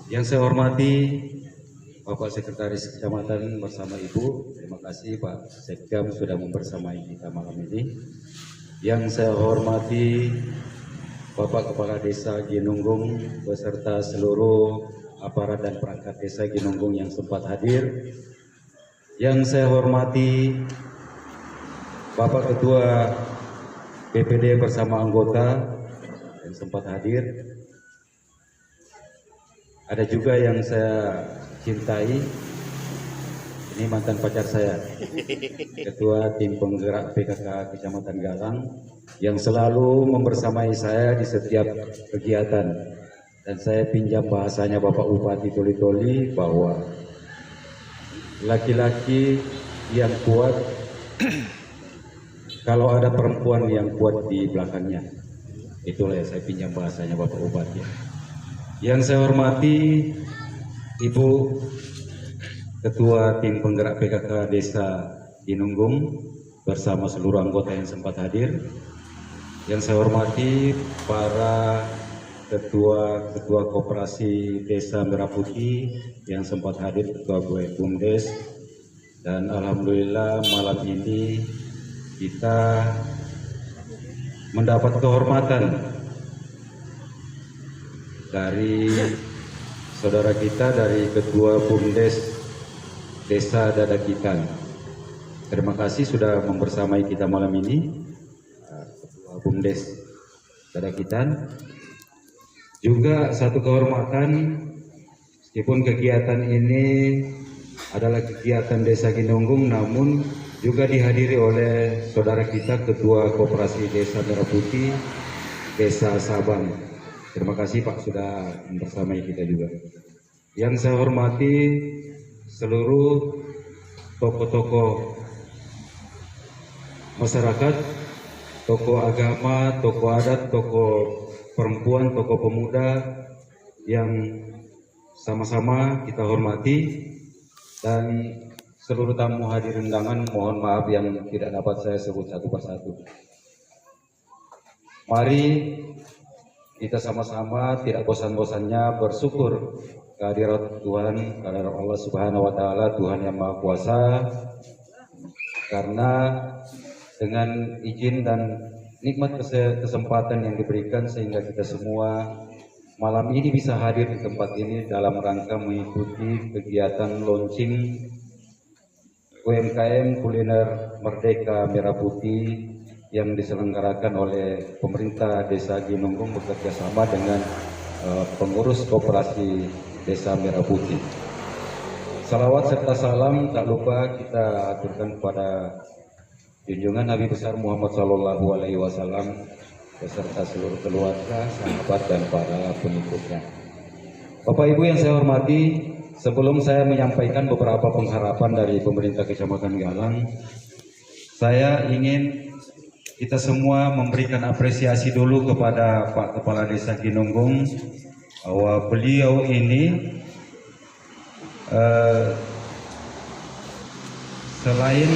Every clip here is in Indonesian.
Yang saya hormati Bapak Sekretaris Kecamatan bersama Ibu, terima kasih Pak Sekjam sudah membersamai kita malam ini. Yang saya hormati Bapak Kepala Desa Ginunggung beserta seluruh aparat dan perangkat desa Ginunggung yang sempat hadir. Yang saya hormati Bapak Ketua BPD bersama anggota yang sempat hadir. Ada juga yang saya cintai, ini mantan pacar saya, Ketua Tim Penggerak PKK Kecamatan Galang, yang selalu membersamai saya di setiap kegiatan. Dan saya pinjam bahasanya Bapak Bupati Toli-Toli bahwa laki-laki yang kuat kalau ada perempuan yang kuat di belakangnya. Itulah yang saya pinjam bahasanya Bapak Bupati. Yang saya hormati Ibu Ketua Tim Penggerak PKK Desa Ginunggung bersama seluruh anggota yang sempat hadir. Yang saya hormati para ketua Koperasi Desa Merah Putih yang sempat hadir, Ketua BUMDes, dan alhamdulillah malam ini kita mendapat kehormatan dari saudara kita dari Ketua BUMDes Desa Dadakitan. Terima kasih sudah membersamai kita malam ini, Ketua BUMDes Dadakitan. Juga satu kehormatan, meskipun kegiatan ini adalah kegiatan Desa Ginunggung, namun juga dihadiri oleh saudara kita Ketua Koperasi Desa Merah Putih Desa Sabang. Terima kasih Pak sudah membersamai kita juga. Yang saya hormati seluruh tokoh-tokoh masyarakat, tokoh agama, tokoh adat, tokoh perempuan, tokoh pemuda yang sama-sama kita hormati, dan seluruh tamu hadir undangan, mohon maaf yang tidak dapat saya sebut satu persatu. Mari kita sama-sama tidak bosan-bosannya bersyukur kehadirat Tuhan, kehadirat Allah Subhanahu wa Ta'ala, Tuhan yang Maha Kuasa, karena dengan izin dan nikmat kesempatan yang diberikan sehingga kita semua malam ini bisa hadir di tempat ini dalam rangka mengikuti kegiatan launching UMKM Kuliner Merdeka Merah Putih yang diselenggarakan oleh pemerintah Desa Ginunggung bekerja sama dengan pengurus Koperasi Desa Merah Putih. Salawat serta salam tak lupa kita aturkan kepada junjungan Nabi besar Muhammad Sallallahu Alaihi Wasallam beserta seluruh keluarga, sahabat dan para pengikutnya. Bapak Ibu yang saya hormati, sebelum saya menyampaikan beberapa pengharapan dari pemerintah Kecamatan Galang, saya ingin kita semua memberikan apresiasi dulu kepada Pak Kepala Desa Ginunggung bahwa beliau ini selain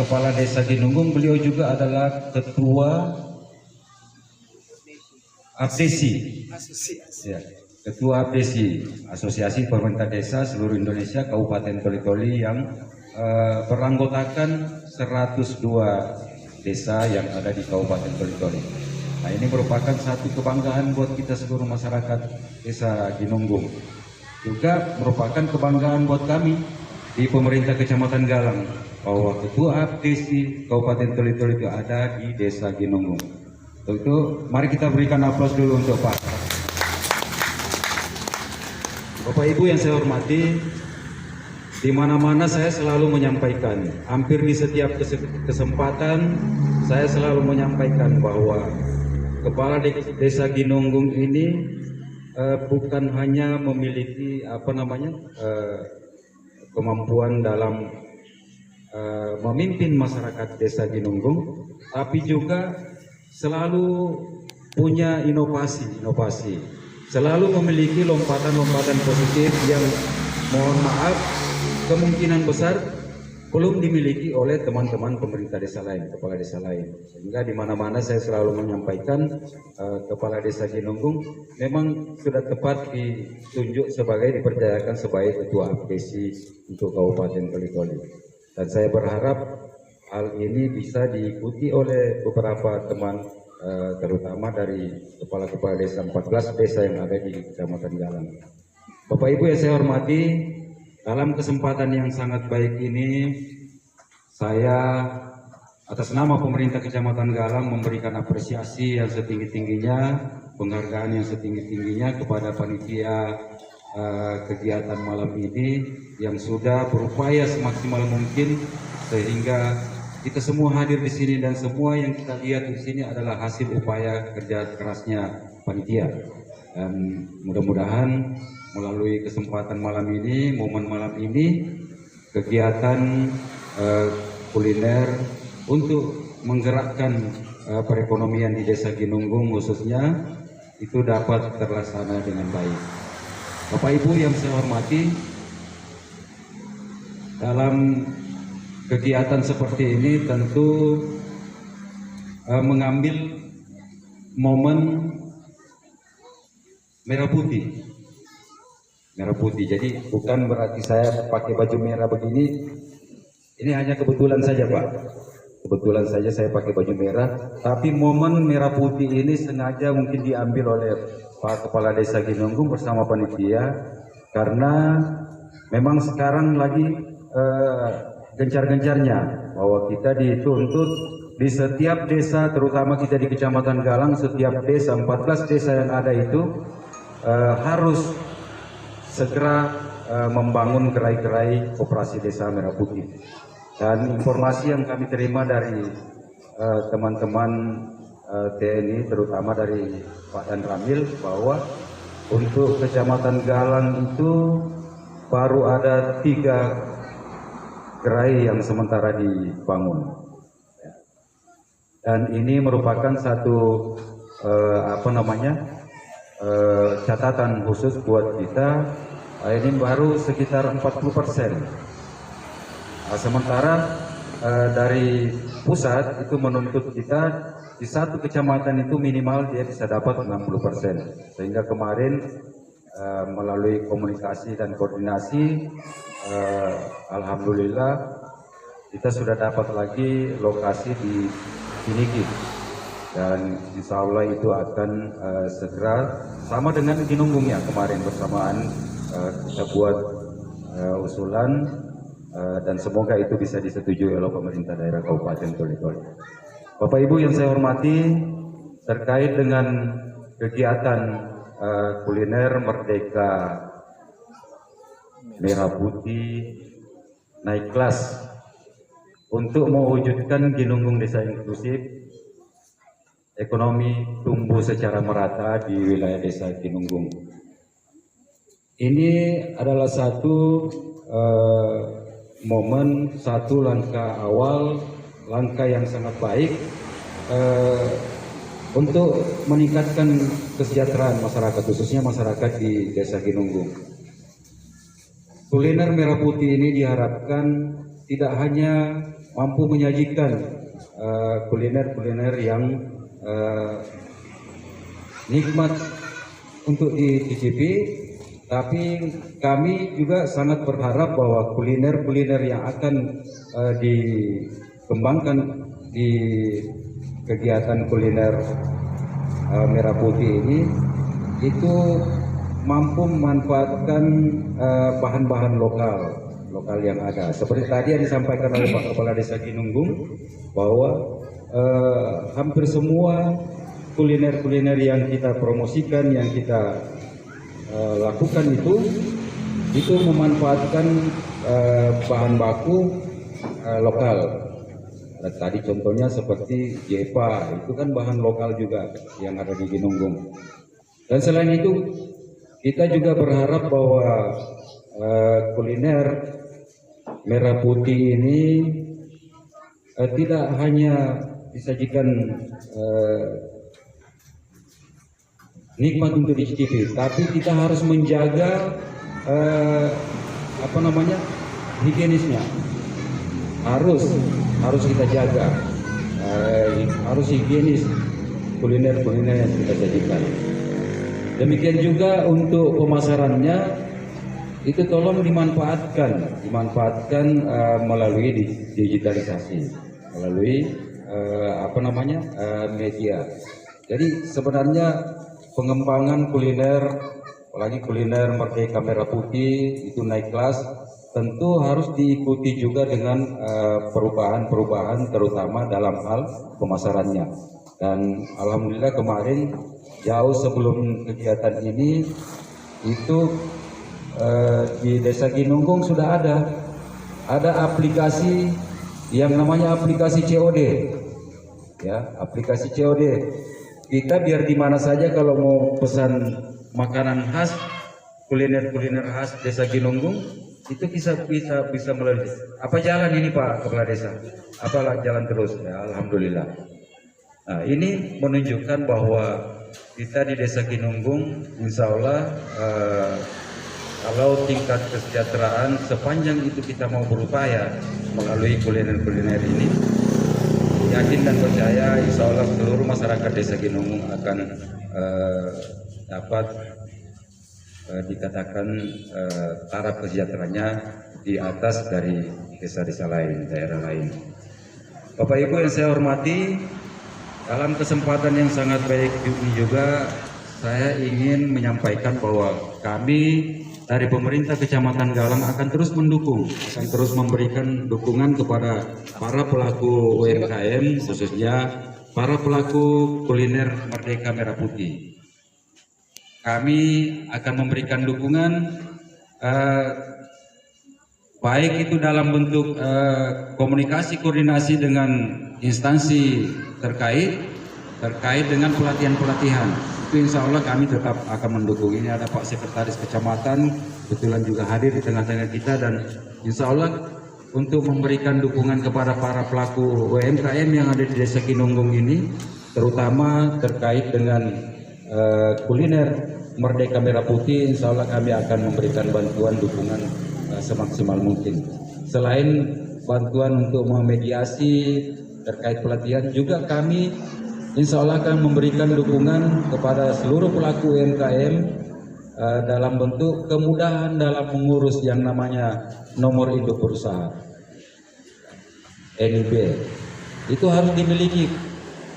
Kepala Desa Ginunggung, beliau juga adalah Ketua APDESI, ya, Ketua APDESI, Asosiasi Pemerintah Desa Seluruh Indonesia Kabupaten Toli-Toli, yang beranggotakan 102 desa yang ada di Kabupaten Toli-Toli. Nah, ini merupakan satu kebanggaan buat kita seluruh masyarakat Desa Ginunggung. Juga merupakan kebanggaan buat kami di pemerintah Kecamatan Galang bahwa Ketua APDESI Kabupaten Toli-Toli itu ada di Desa Ginunggung. Untuk itu, mari kita berikan aplaus dulu untuk Pak. Bapak Ibu yang saya hormati, di mana-mana saya selalu menyampaikan, hampir di setiap kesempatan saya selalu menyampaikan bahwa Kepala Desa Ginunggung ini bukan hanya memiliki kemampuan dalam memimpin masyarakat Desa Ginunggung, tapi juga selalu punya inovasi, selalu memiliki lompatan-lompatan positif yang mohon maaf kemungkinan besar belum dimiliki oleh teman-teman pemerintah desa lain, kepala desa lain. Sehingga di mana-mana saya selalu menyampaikan kepala desa Ginunggung memang sudah tepat ditunjuk dipercayakan sebagai ketua APDESI untuk Kabupaten Toli-Toli. Dan saya berharap hal ini bisa diikuti oleh beberapa teman, terutama dari kepala-kepala desa 14 desa yang ada di Kecamatan Galang. Bapak Ibu yang saya hormati, dalam kesempatan yang sangat baik ini, saya atas nama pemerintah Kecamatan Galang memberikan apresiasi yang setinggi-tingginya, penghargaan yang setinggi-tingginya kepada panitia kegiatan malam ini yang sudah berupaya semaksimal mungkin sehingga kita semua hadir di sini dan semua yang kita lihat di sini adalah hasil upaya kerja kerasnya panitia. Dan mudah-mudahan melalui kesempatan malam ini, momen malam ini, kegiatan kuliner untuk menggerakkan perekonomian di Desa Ginunggung khususnya itu dapat terlaksana dengan baik. Bapak Ibu yang saya hormati, dalam kegiatan seperti ini tentu mengambil momen merah putih. Merah putih, jadi bukan berarti saya pakai baju merah begini, ini hanya kebetulan saja Pak, kebetulan saja saya pakai baju merah, tapi momen merah putih ini sengaja mungkin diambil oleh Pak Kepala Desa Ginunggung bersama panitia, karena memang sekarang lagi gencar-gencarnya bahwa kita dituntut di setiap desa, terutama kita di Kecamatan Galang, setiap desa, 14 desa yang ada itu harus segera membangun gerai-gerai koperasi desa merah putih. Dan informasi yang kami terima dari teman-teman TNI, terutama dari Pak Dan Ramil, bahwa untuk Kecamatan Galang itu baru ada 3 gerai yang sementara dibangun. Dan ini merupakan satu catatan khusus buat kita. Ini baru sekitar 40%. Sementara dari pusat itu menuntut kita di satu kecamatan itu minimal dia bisa dapat 60%. Sehingga kemarin melalui komunikasi dan koordinasi, alhamdulillah kita sudah dapat lagi lokasi di Tiniki. Dan insya Allah itu akan segera sama dengan Ginunggung yang kemarin bersamaan kita buat usulan dan semoga itu bisa disetujui oleh pemerintah daerah Kabupaten Toli-Toli. Bapak Ibu yang saya hormati, terkait dengan kegiatan kuliner Merdeka Merah Putih naik kelas untuk mewujudkan Ginunggung Desa Inklusif, ekonomi tumbuh secara merata di wilayah Desa Ginunggung. Ini adalah satu momen, satu langkah awal, langkah yang sangat baik untuk meningkatkan kesejahteraan masyarakat, khususnya masyarakat di Desa Ginunggung. Kuliner merah putih ini diharapkan tidak hanya mampu menyajikan kuliner-kuliner yang nikmat untuk dicicipi, tapi kami juga sangat berharap bahwa kuliner-kuliner yang akan dikembangkan di kegiatan kuliner merah putih ini itu mampu memanfaatkan bahan-bahan lokal yang ada. Seperti tadi yang disampaikan oleh Pak Kepala Desa Ginunggung bahwa hampir semua kuliner-kuliner yang kita promosikan, yang kita lakukan itu memanfaatkan bahan baku lokal. Tadi contohnya seperti jepa, itu kan bahan lokal juga yang ada di Ginunggung. Dan selain itu kita juga berharap bahwa kuliner merah putih ini tidak hanya disajikan nikmat untuk dicicipi, tapi kita harus menjaga higienisnya. harus kita jaga, harus higienis kuliner yang kita sajikan. Demikian juga untuk pemasarannya itu tolong dimanfaatkan melalui digitalisasi, melalui media. Jadi sebenarnya pengembangan kuliner, apalagi kuliner Merdeka Merah Putih itu naik kelas, tentu harus diikuti juga dengan perubahan-perubahan terutama dalam hal pemasarannya. Dan alhamdulillah kemarin jauh sebelum kegiatan ini itu di Desa Ginunggung sudah ada aplikasi yang namanya aplikasi COD, ya, aplikasi COD. Kita biar di mana saja kalau mau pesan makanan khas, kuliner khas Desa Ginunggung itu bisa melalui. Apa jalan ini Pak Kepala Desa? Apalah jalan terus? Ya, alhamdulillah. Nah, ini menunjukkan bahwa kita di Desa Ginunggung, insya Allah kalau tingkat kesejahteraan sepanjang itu kita mau berupaya melalui kuliner ini, yakin dan percaya insya Allah seluruh masyarakat Desa Ginunggung akan dapat dikatakan taraf kesejahteraannya di atas dari desa-desa lain, daerah lain. Bapak Ibu yang saya hormati, dalam kesempatan yang sangat baik ini juga saya ingin menyampaikan bahwa kami dari pemerintah Kecamatan Galang akan terus mendukung, akan terus memberikan dukungan kepada para pelaku UMKM, khususnya para pelaku kuliner Merdeka Merah Putih. Kami akan memberikan dukungan baik itu dalam bentuk komunikasi koordinasi dengan instansi terkait dengan pelatihan. Itu insya Allah kami tetap akan mendukung. Ini ada Pak Sekretaris Kecamatan kebetulan juga hadir di tengah-tengah kita, dan insya Allah untuk memberikan dukungan kepada para pelaku UMKM yang ada di Desa Ginunggung ini, terutama terkait dengan kuliner Merdeka Merah Putih, insya Allah kami akan memberikan bantuan dukungan semaksimal mungkin. Selain bantuan untuk memediasi terkait pelatihan, juga kami insya Allah akan memberikan dukungan kepada seluruh pelaku UMKM dalam bentuk kemudahan dalam mengurus yang namanya nomor induk berusaha NIB. Itu harus dimiliki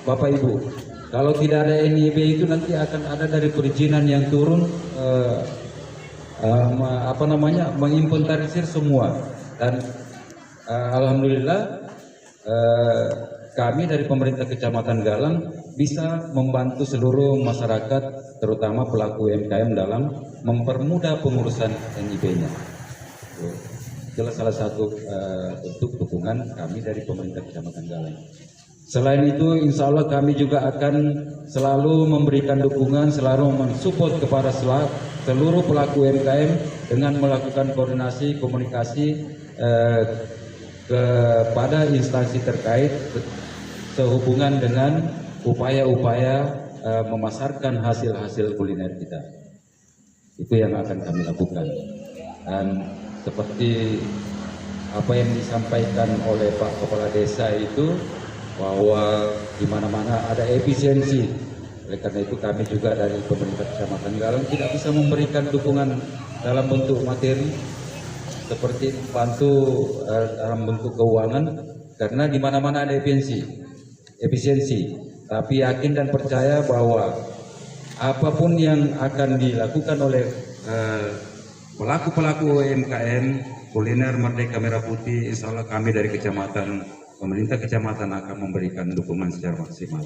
Bapak Ibu. Kalau tidak ada NIB itu nanti akan ada dari perizinan yang turun menginventarisir semua. Dan alhamdulillah kami dari pemerintah Kecamatan Galang bisa membantu seluruh masyarakat, terutama pelaku UMKM dalam mempermudah pengurusan NIB-nya. Itulah salah satu bentuk dukungan kami dari pemerintah Kecamatan Galang. Selain itu, insya Allah kami juga akan selalu memberikan dukungan, selalu mensupport kepada seluruh pelaku UMKM dengan melakukan koordinasi, komunikasi kepada instansi terkait sehubungan dengan upaya-upaya memasarkan hasil-hasil kuliner kita. Itu yang akan kami lakukan. Dan seperti apa yang disampaikan oleh Pak Kepala Desa itu, bahwa di mana-mana ada efisiensi. Oleh karena itu kami juga dari pemerintah Kecamatan Galang tidak bisa memberikan dukungan dalam bentuk materi seperti bantu dalam bentuk keuangan, karena di mana-mana ada efisiensi. Tapi yakin dan percaya bahwa apapun yang akan dilakukan oleh pelaku-pelaku UMKM kuliner Merdeka Merah Putih, insya Allah kami dari kecamatan, pemerintah kecamatan akan memberikan dukungan secara maksimal.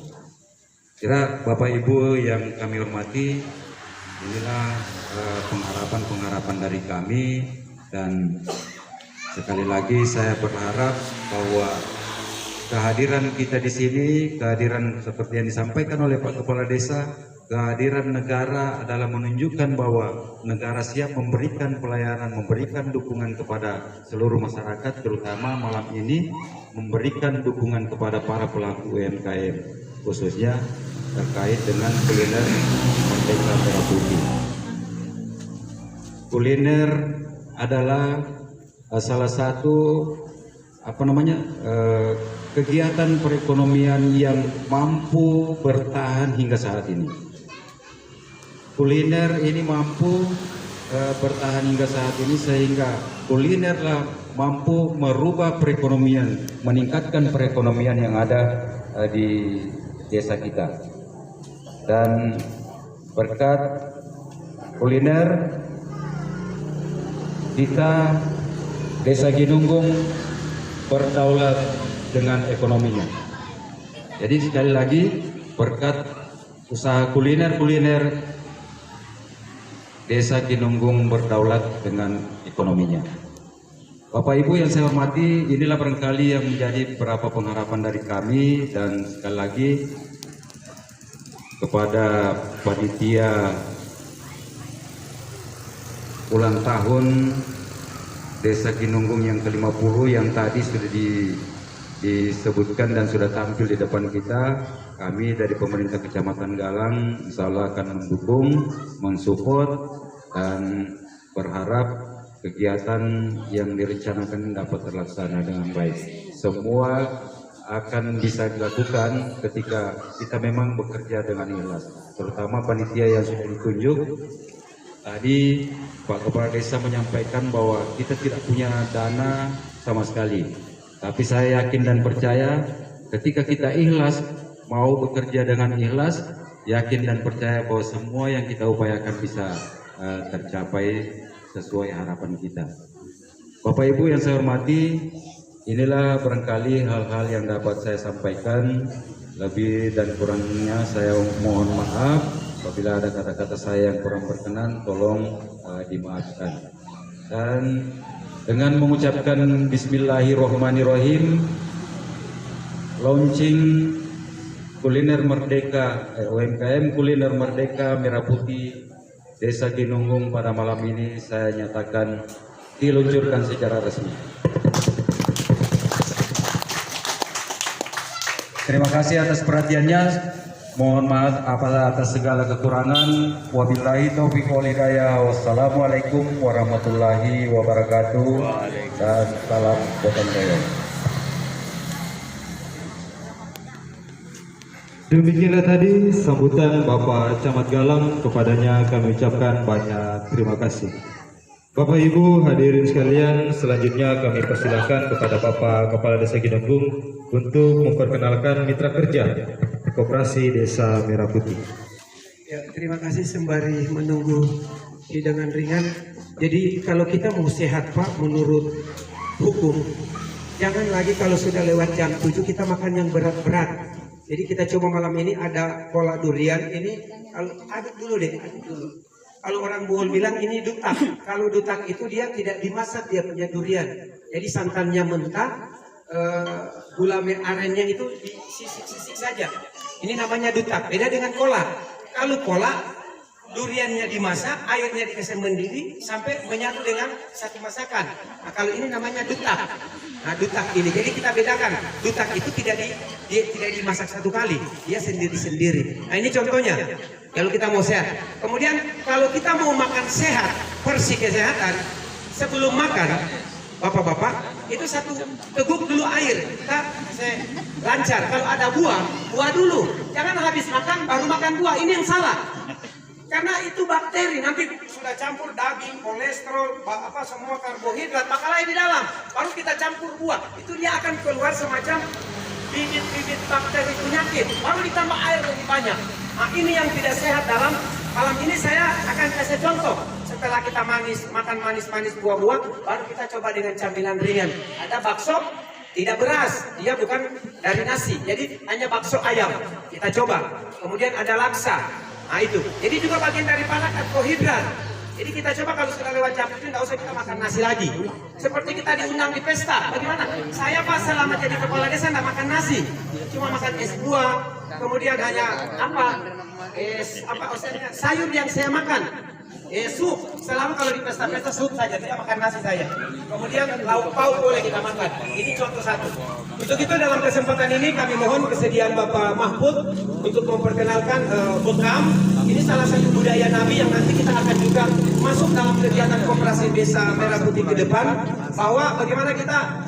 Kira Bapak Ibu yang kami hormati, inilah pengharapan dari kami, dan sekali lagi saya berharap bahwa kehadiran kita di sini, kehadiran seperti yang disampaikan oleh Pak Kepala Desa, kehadiran negara adalah menunjukkan bahwa negara siap memberikan pelayanan, memberikan dukungan kepada seluruh masyarakat, terutama malam ini memberikan dukungan kepada para pelaku UMKM, khususnya terkait dengan kuliner Merdeka Merah Putih. Kuliner adalah salah satu kegiatan perekonomian yang mampu bertahan hingga saat ini. Kuliner ini mampu bertahan hingga saat ini sehingga kulinerlah mampu merubah perekonomian, meningkatkan perekonomian yang ada di desa kita. Dan berkat kuliner kita, Desa Ginunggung berdaulat dengan ekonominya. Jadi sekali lagi berkat usaha kuliner Desa Ginunggung berdaulat dengan ekonominya. Bapak Ibu yang saya hormati, inilah barangkali yang menjadi beberapa pengharapan dari kami, dan sekali lagi kepada panitia ulang tahun Desa Ginunggung yang ke-50 yang tadi sudah disebutkan dan sudah tampil di depan kita, kami dari pemerintah Kecamatan Galang insya Allah akan mendukung, mensupport, dan berharap kegiatan yang direncanakan dapat terlaksana dengan baik. Semua akan bisa dilakukan ketika kita memang bekerja dengan ikhlas, terutama panitia yang sudah ditunjuk. Tadi Pak Kepala Desa menyampaikan bahwa kita tidak punya dana sama sekali. Tapi saya yakin dan percaya ketika kita ikhlas, mau bekerja dengan ikhlas, yakin dan percaya bahwa semua yang kita upayakan bisa tercapai sesuai harapan kita. Bapak Ibu yang saya hormati, inilah barangkali hal-hal yang dapat saya sampaikan. Lebih dan kurangnya saya mohon maaf. Apabila ada kata-kata saya yang kurang berkenan, tolong dimaafkan. Dan dengan mengucapkan Bismillahirrohmanirrohim, launching kuliner merdeka, UMKM kuliner merdeka Merah Putih Desa Ginunggung pada malam ini saya nyatakan diluncurkan secara resmi. Terima kasih atas perhatiannya. Mohon maaf atas segala kekurangan. Wabillahi taufiq wal hidayah. Wassalamualaikum warahmatullahi wabarakatuh. Dan salam gotong royong. Demikianlah tadi sambutan Bapak Camat Galang, kepadanya kami ucapkan banyak terima kasih. Bapak Ibu hadirin sekalian, selanjutnya kami persilakan kepada Bapak Kepala Desa Ginunggung untuk memperkenalkan mitra kerja Koperasi Desa Merah Putih. Ya, terima kasih sembari menunggu hidangan ringan. Jadi kalau kita mau sehat Pak, menurut hukum, jangan lagi kalau sudah lewat jam 7 kita makan yang berat-berat. Jadi kita coba malam ini ada kolak durian ini, kalau aduk dulu deh, aduk dulu. Kalau orang Bohol bilang ini dutak. Kalau dutak itu dia tidak dimasak, dia punya durian. Jadi santannya mentah, gula arennya itu disisik-sisik saja. Ini namanya dutak. Beda dengan kolak. Kalau kolak, duriannya dimasak, airnya dikasih mendidih sampai menyatu dengan satu masakan. Nah, kalau ini namanya dutak. Nah, dutak ini. Jadi kita bedakan. Dutak itu tidak dimasak satu kali, dia sendiri-sendiri. Nah, ini contohnya. Kalau kita mau sehat. Kemudian kalau kita mau makan sehat, versi kesehatan, sebelum makan, bapak-bapak, itu satu teguk dulu air. Kita lancar. Kalau ada buah dulu. Jangan habis makan baru makan buah. Ini yang salah. Karena itu bakteri, nanti sudah campur daging, kolesterol, semua karbohidrat, makalah di dalam. Baru kita campur buah, itu dia akan keluar semacam bibit-bibit bakteri penyakit. Baru ditambah air lebih banyak. Nah, ini yang tidak sehat dalam malam ini. Saya akan kasih contoh. Setelah kita makan manis-manis buah-buah, baru kita coba dengan camilan ringan. Ada bakso, tidak beras, dia bukan dari nasi, jadi hanya bakso ayam. Kita coba. Kemudian ada laksa. Nah itu, jadi juga bagian daripada karbohidrat. Jadi kita coba kalau sudah lewat jam itu tidak usah kita makan nasi lagi. Seperti kita diundang di pesta, bagaimana? Saya Pak selama jadi kepala desa tidak makan nasi, cuma makan es buah, kemudian hanya sayur yang saya makan. Sup, selama kalau di pesta-pesta sup saja, tidak makan nasi saya. Kemudian lauk pauk boleh kita makan. Ini contoh satu. Untuk itu dalam kesempatan ini kami mohon kesediaan Bapak Mahfud untuk memperkenalkan bekam. Ini salah satu budaya Nabi yang nanti kita akan juga masuk dalam kegiatan Koperasi Desa Merah Putih ke depan. Bahwa bagaimana kita